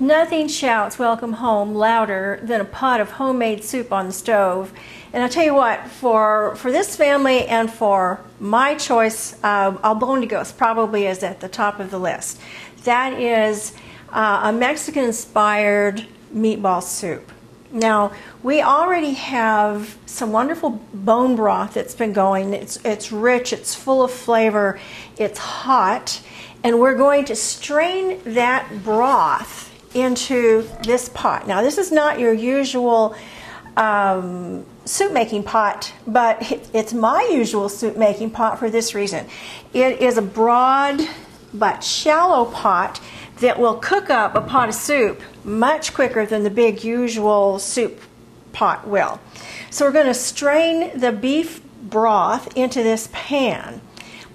Nothing shouts welcome home louder than a pot of homemade soup on the stove. And I'll tell you what, for this family and for my choice, Albondigas probably is at the top of the list. That is a Mexican-inspired meatball soup. Now, we already have some wonderful bone broth that's been going. It's rich, it's full of flavor, it's hot, and we're going to strain that broth into this pot. Now, this is not your usual soup making pot, but it's my usual soup making pot for this reason. It is a broad but shallow pot that will cook up a pot of soup much quicker than the big usual soup pot will. So we're going to strain the beef broth into this pan,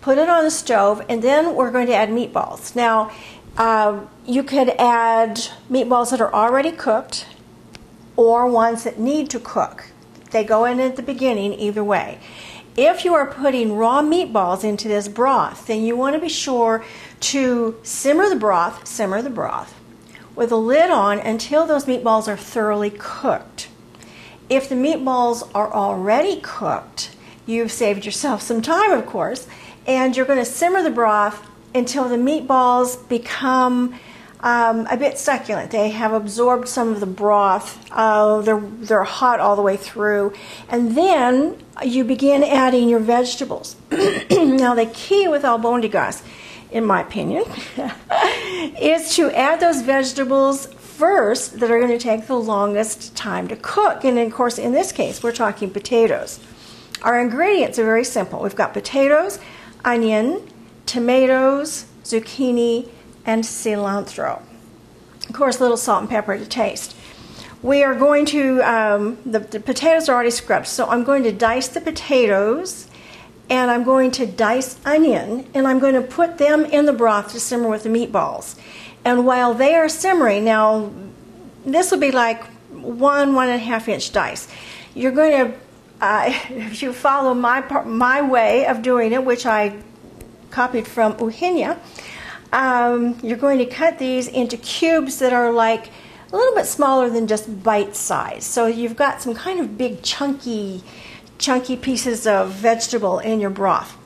put it on the stove, and then we're going to add meatballs. Now, you could add meatballs that are already cooked or ones that need to cook. They go in at the beginning either way. If you are putting raw meatballs into this broth, then you want to be sure to simmer the broth with a lid on until those meatballs are thoroughly cooked. If the meatballs are already cooked, you've saved yourself some time, of course, and you're going to simmer the broth until the meatballs become a bit succulent. They have absorbed some of the broth. They're hot all the way through. And then you begin adding your vegetables. Now, the key with Albondigas, in my opinion, is to add those vegetables first that are going to take the longest time to cook. And of course, in this case, we're talking potatoes. Our ingredients are very simple. We've got potatoes, onion, tomatoes, zucchini, and cilantro. Of course, a little salt and pepper to taste. We are going to, the potatoes are already scrubbed, so I'm going to dice the potatoes, and I'm going to dice onion, and I'm going to put them in the broth to simmer with the meatballs. And while they are simmering, now this will be like 1.5 inch dice. You're going to, if you follow my way of doing it, which I copied from Eugenia, you're going to cut these into cubes that are like a little bit smaller than just bite size. So you've got some kind of big chunky pieces of vegetable in your broth.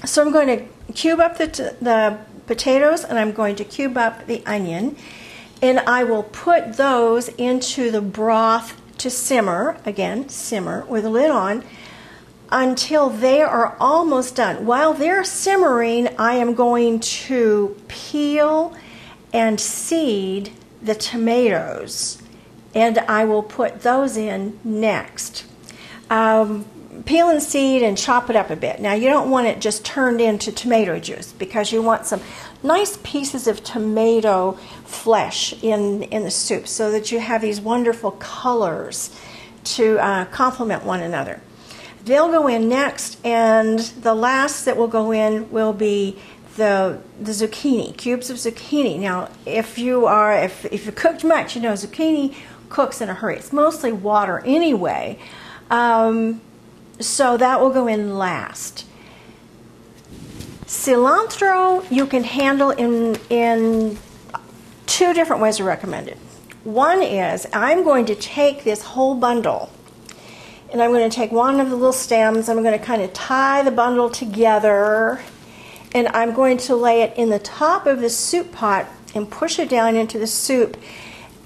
So I'm going to cube up the potatoes, and I'm going to cube up the onion, and I will put those into the broth to simmer, again, simmer with the lid on, until they are almost done. While they're simmering, I am going to peel and seed the tomatoes, and I will put those in next. Peel and seed and chop it up a bit. Now, you don't want it just turned into tomato juice, because you want some nice pieces of tomato flesh in the soup, so that you have these wonderful colors to complement one another. They'll go in next, and the last that will go in will be the zucchini, cubes of zucchini. Now, if you cooked much, you know zucchini cooks in a hurry. It's mostly water anyway, so that will go in last. Cilantro you can handle in two different ways are recommended. One is, I'm going to take this whole bundle, and I'm going to take one of the little stems, I'm going to kind of tie the bundle together, and I'm going to lay it in the top of the soup pot and push it down into the soup.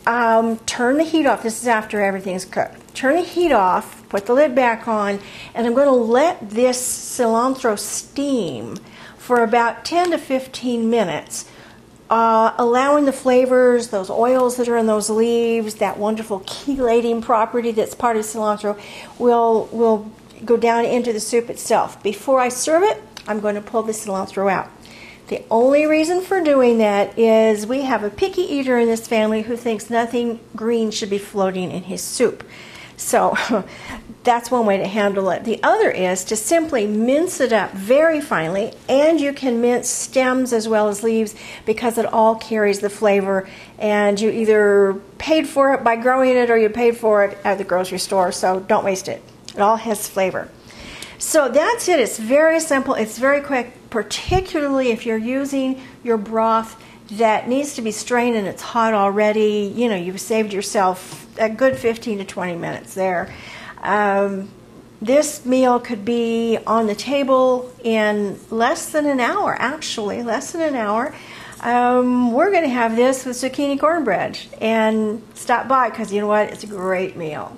Turn the heat off. This is after everything's cooked. Turn the heat off, put the lid back on, and I'm going to let this cilantro steam for about 10 to 15 minutes. Allowing the flavors, those oils that are in those leaves, that wonderful chelating property that's part of cilantro, will go down into the soup itself. Before I serve it, I'm going to pull the cilantro out. The only reason for doing that is we have a picky eater in this family who thinks nothing green should be floating in his soup. So that's one way to handle it. The other is to simply mince it up very finely, and you can mince stems as well as leaves, because it all carries the flavor, and you either paid for it by growing it or you paid for it at the grocery store, so don't waste it. It all has flavor. So that's it. It's very simple. It's very quick, particularly if you're using your broth that needs to be strained and it's hot already, you know, you've saved yourself a good 15 to 20 minutes there. This meal could be on the table in less than an hour, actually, less than an hour. We're going to have this with zucchini cornbread, and stop by because you know what? It's a great meal.